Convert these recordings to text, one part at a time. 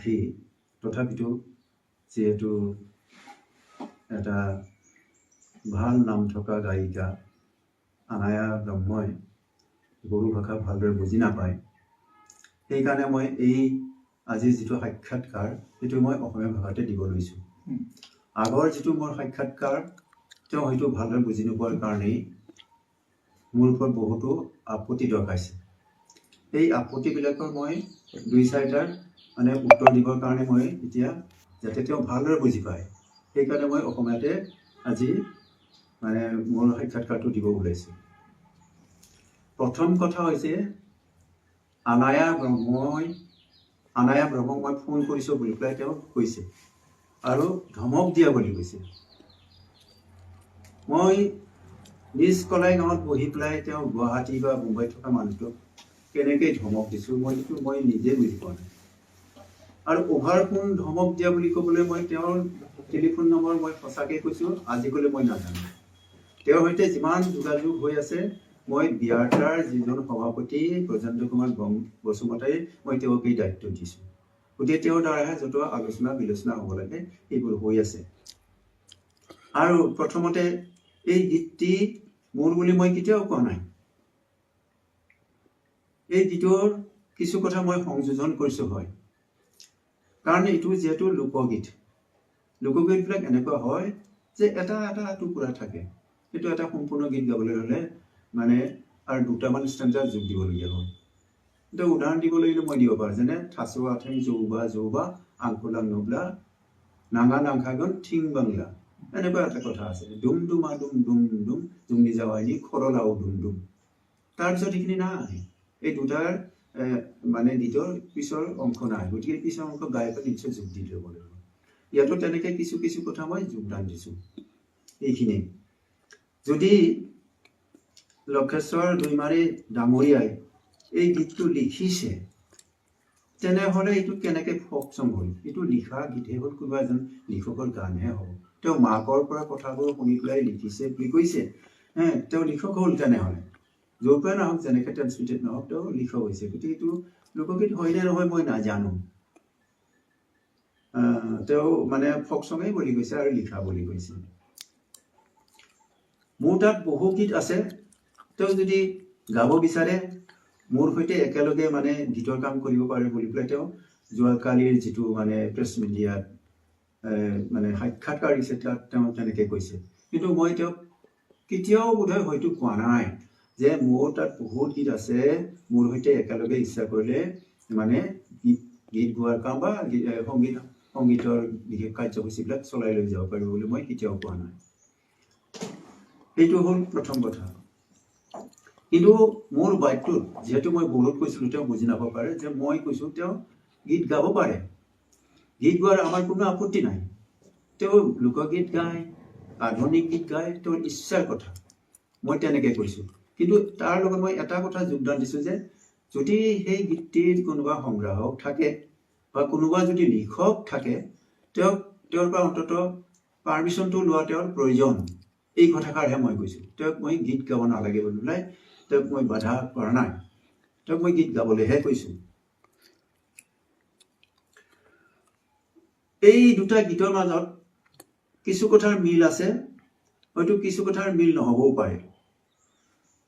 ৰাখি তথাপিতো যিহেতু এটা ভাল নাম থকা গায়িকা আনায়া ব্ৰহ্মই বড়ো ভাষা ভালদৰে বুজি নাপায়, সেইকাৰণে মই এই আজিৰ যিটো সাক্ষাৎকাৰ সেইটো মই অসমীয়া ভাষাতে দিব লৈছোঁ। আগৰ যিটো মোৰ সাক্ষাৎকাৰ তেওঁ হয়তো ভালদৰে বুজি নোপোৱাৰ কাৰণেই মোৰ ওপৰত বহুতো আপত্তি দৰ্শাইছে। এই আপত্তিবিলাকৰ মই 2-4টাৰ মানে উত্তৰ দিবৰ কাৰণে মই এতিয়া যাতে তেওঁ ভালদৰে বুজি পায় সেইকাৰণে মই অসমীয়াতে আজি মানে মোৰ সাক্ষাৎকাৰটো দিব ওলাইছোঁ। প্ৰথম কথা হৈছে আনায়া ব্ৰহ্মক মই ফোন কৰিছোঁ বুলি পেলাই তেওঁ কৈছে আৰু ধমক দিয়া বুলি কৈছে। মই নিজ কলাই গাঁৱত বহি পেলাই তেওঁ গুৱাহাটী বা মুম্বাইত থকা মানুহটোক কেনেকৈ ধমক দিছোঁ মই নিজে বুজি পোৱা নাই। আৰু অভাৰ ফোন ধমক দিয়া বুলি ক'বলৈ মই তেওঁৰ টেলিফোন নম্বৰ মই সঁচাকৈ কৈছোঁ আজিকালি মই নাজানো। তেওঁৰ সৈতে যিমান যোগাযোগ হৈ আছে মই বিয়াৰটাৰ যিজন সভাপতি প্ৰজেন্দ্ৰ কুমাৰ বসুমতাৰী মই তেওঁক এই দায়িত্ব দিছোঁ। গতিকে তেওঁৰ দ্বাৰাহে য'ত আলোচনা বিলোচনা হ'ব লাগে এইবোৰ হৈ আছে। আৰু প্ৰথমতে এই গীতটি মোৰ বুলি মই কেতিয়াও কোৱা নাই। এই গীতৰ কিছু কথা মই সংযোজন কৰিছোঁ হয়, কাৰণ এইটো যিহেতু লোকগীতবিলাক এনেকুৱা হয় যে এটা টুকুৰা থাকে, সেইটো এটা সম্পূৰ্ণ গীত গাবলৈ হ'লে মানে আৰু 2টামান ষ্টেঞ্জা যোগ দিবলগীয়া হয়। এটা উদাহৰণ দিবলৈ মই দিব পাৰোঁ, যেনে থাচো আঠেং যৌবা আংকুলাং নবলা নাঙা নাংখাগন ঠিং বাংলা, এনেকুৱা এটা কথা আছে। ডুম ডুমা ডুম ডুম ডুম জুমনি যাৱাইনি খৰলাও ডুম ডুম। তাৰপিছত সেইখিনি নাই, এই দুটাৰ মানে গীতৰ পিছৰ অংশ নাই, গতিকে পিছৰ অংশ গায়কে নিশ্চয় যোগ দি ল'ব লাগিব। ইয়াতো তেনেকৈ কিছু কথা মই যোগদান দিছোঁ। এইখিনি যদি লক্ষেশ্বৰ দৈমাৰী ডাঙৰীয়াই এই গীতটো লিখিছে তেনেহ'লে এইটো কেনেকৈ ফক চং হ'ল? এইটো লিখা গীতহে হ'ল, কোনোবা এজন লিখকৰ গানহে হ'ব। তেওঁ মাকৰ পৰা কথাবোৰ শুনি পেলাই লিখিছে বুলি কৈছে, তেওঁ লিখক হ'ল। তেনেহ'লে য'ৰ পৰাই নহওক, যেনেকৈ ট্ৰেন্সমিটেড নহওক, তেওঁ লিখক হৈছে। গতিকে এইটো লোকগীত হয়নে নহয় মই নাজানো। তেওঁ মানে ফক চঙেই বুলি কৈছে আৰু লিখা বুলি কৈছে। মোৰ তাত বহু গীত আছে, তেওঁ যদি গাব বিচাৰে মোৰ সৈতে একেলগে মানে গীতৰ কাম কৰিব পাৰে বুলি পেলাই তেওঁ যোৱাকালিৰ যিটো মানে প্ৰেছ মিডিয়াত মানে সাক্ষাৎকাৰ দিছে তাত তেওঁ তেনেকৈ কৈছে। কিন্তু মই তেওঁক কেতিয়াও বোধহয় হয়তো কোৱা নাই যে মোৰ তাত বহুত গীত আছে, মোৰ সৈতে একেলগে ইচ্ছা কৰিলে মানে গীত গোৱাৰ কাম বা সংগীতৰ বিশেষ কাৰ্যসূচীবিলাক চলাই লৈ যাব পাৰিব বুলি মই কেতিয়াও কোৱা নাই। এইটো হ'ল প্ৰথম কথা। কিন্তু মোৰ বাক্যটোত যিহেতু মই বড়োত কৈছিলোঁ, তেওঁ বুজি নাপাব পাৰে যে মই কৈছোঁ তেওঁ গীত গাব পাৰে, গীত গোৱাৰ আমাৰ কোনো আপত্তি নাই। তেওঁ লোকগীত গায়, আধুনিক গীত গায়, তেওঁৰ ইচ্ছাৰ কথা, মই তেনেকৈ কৈছোঁ। কিন্তু তাৰ লগত মই এটা কথা যোগদান দিছোঁ যে যদি সেই গীতটিৰ কোনোবা সংগ্ৰাহক থাকে বা কোনোবা যদি লিখক থাকে, তেওঁৰ পৰা অন্ততঃ পাৰ্মিশ্যনটো লোৱা তেওঁৰ প্ৰয়োজন। এই কথাষাৰহে মই কৈছোঁ। তেওঁক মই গীত গাব নালাগে বুলি পেলাই তেওঁক মই বাধা কৰা নাই, তেওঁক মই গীত গাবলৈহে কৈছোঁ। এই দুটা গীতৰ মাজত কিছু কথাৰ মিল আছে, হয়তো কিছু কথাৰ মিল নহ'বও পাৰে।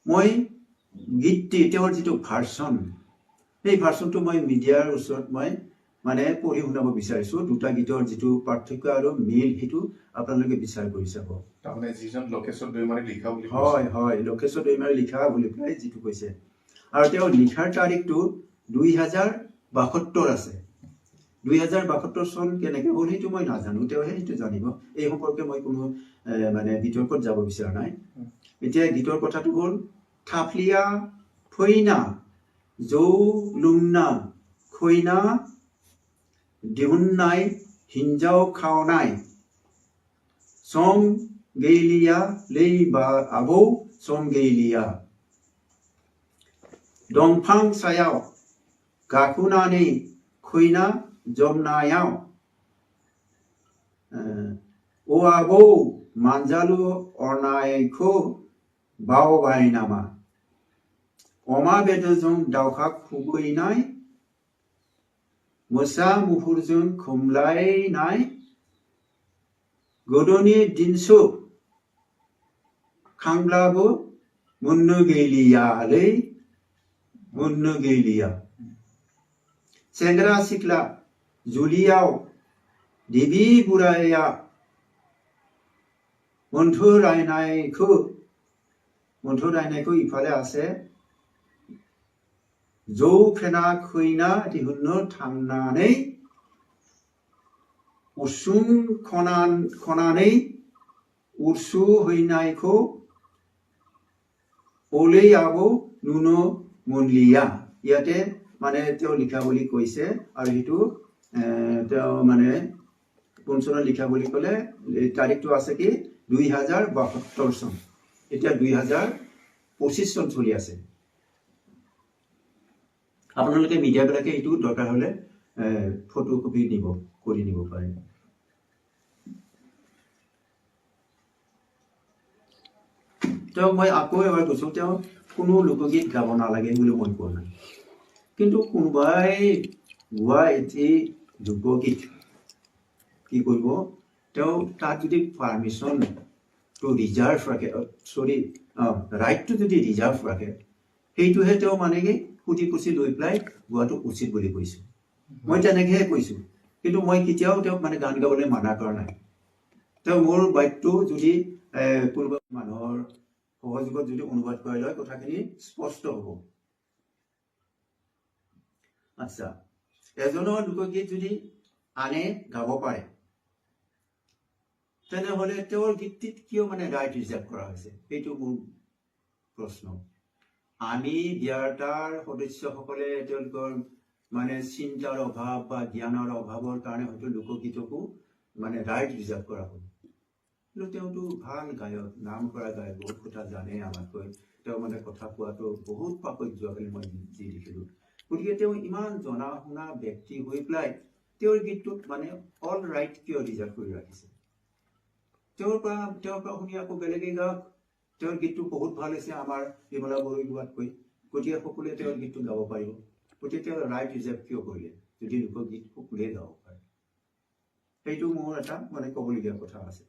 মই গীতটি তেওঁৰ যিটো ভাৰ্চন, সেই ভাৰ্চনটো মই মিডিয়াৰ ওচৰত মই মানে পঢ়ি শুনাব বিচাৰিছোঁ। দুটা গীতৰ যিটো পাৰ্থক্য আৰু মিল সেইটো আপোনালোকে বিচাৰ কৰি চাব। তাৰমানে যিজন লক্ষেশ্বৰ দৈমাৰী লিখা বুলি হয়, লক্ষেশ্বৰ দৈমাৰী লিখা বুলি পেলাই যিটো কৈছে, আৰু তেওঁৰ লিখাৰ তাৰিখটো 2072 আছে। 2072 চন কেনেকৈ হ'ল সেইটো মই নাজানো, তেওঁহে সেইটো জানিব। এই সম্পৰ্কে মই কোনো মানে বিতৰ্কত যাব বিচৰা নাই। এতিয়া গীতৰ কথাটো হ'ল থাফলিয়া ফৈনা জৌ লুংনা খৈনা দিহুন্নাই হিঞ্জাও খাওনাই চং গেইলিয়া লেই বা আবৌ চং গেইলিয়া দংফাং সায়াও গাকুনানি খৈনা জমনায়াও ও আবৌ মানজালু অনাयखौ बावबाय नामा अमा बेदरजों दाउखा खुबैनाय मोसा मुफुरजों खोमलायनाय गोदोनि दिनसु खांब्लाबो मोननो गैलियालै मोननो गैलिया सेंग्रा सिख्ला जुलियाव देबि बुराया मोन्थोरायनायखौ इफाले আছে जौ फेना खैना दिहुननो थांनानै उसुं खनानै उरसु हैनायखौ ओलैयाबो नुनो मोनलिया ইয়াতে মানে তেওঁ লিখা বুলি কৈছে আৰু সেইটো তেওঁ মানে কোন চনত লিখা বুলি ক'লে তাৰিখটো আছে কি 2072 চন এতিয়া 2025 চন চলি আছে আপোনালোকে মিডিয়াবিলাকে এইটো দৰকাৰ হ'লে ফটোকপি কৰি নিব পাৰে তেওঁ মই আকৌ এবাৰ কৈছোঁ তেওঁ কোনো লোকগীত গাব নালাগে বুলি মই কোৱা নাই কিন্তু কোনোবাই গোৱা এটি লোকগীত কি কৰিব তেওঁ তাত যদি পাৰ্মিশ্যন টু ৰিজাৰ্ভ ৰাখে ৰাইটটো যদি ৰিজাৰ্ভ ৰাখে সেইটোহে তেওঁ মানে কি সুধি পুচি লৈ পেলাই গোৱাটো উচিত বুলি কৈছোঁ মই তেনেকৈহে কৈছোঁ কিন্তু মই কেতিয়াও তেওঁক মানে গান গাবলৈ মানা কৰা নাই তেওঁ মোৰ বাক্যটো যদি কোনোবা মানুহৰ সহযোগত যদি অনুবাদ কৰি লয় কথাখিনি স্পষ্ট হ'ব আচ্ছা এজনৰ লোকগীত যদি আনে গাব পাৰে তেনেহ'লে তেওঁৰ গীতটিত কিয় মানে ৰাইট ৰিজাৰ্ভ কৰা হৈছে সেইটো মোৰ প্ৰশ্ন আমি বিয়াৰতাৰ সদস্যসকলে তেওঁলোকৰ মানে চিন্তাৰ অভাৱ বা জ্ঞানৰ অভাৱৰ কাৰণে হয়তো লোকগীতকো মানে ৰাইট ৰিজাৰ্ভ কৰা হ'ল কিন্তু তেওঁতো ভাল গায়ক নাম কৰা গায়ক বহুত কথা জানে আমাতকৈ তেওঁ মানে কথা কোৱাটো বহুত পাকৈত যোৱাকালি মই যি দেখিলোঁ গতিকে তেওঁ ইমান জনা শুনা ব্যক্তি হৈ পেলাই তেওঁৰ গীতটোত মানে অল ৰাইট কিয় ৰিজাৰ্ভ কৰি ৰাখিছে তেওঁৰ পৰা শুনি আকৌ বেলেগে গাওক তেওঁৰ গীতটো বহুত ভাল হৈছে আমাৰ বিমলা বড়োই গোৱাতকৈ গতিকে সকলোৱে তেওঁৰ গীতটো গাব পাৰিব গতিকে তেওঁ ৰাইট ৰিজাৰ্ভ কিয় কৰিলে যদি লোকগীত সকলোৱে গাব পাৰে সেইটো মোৰ এটা মানে ক'বলগীয়া কথা আছে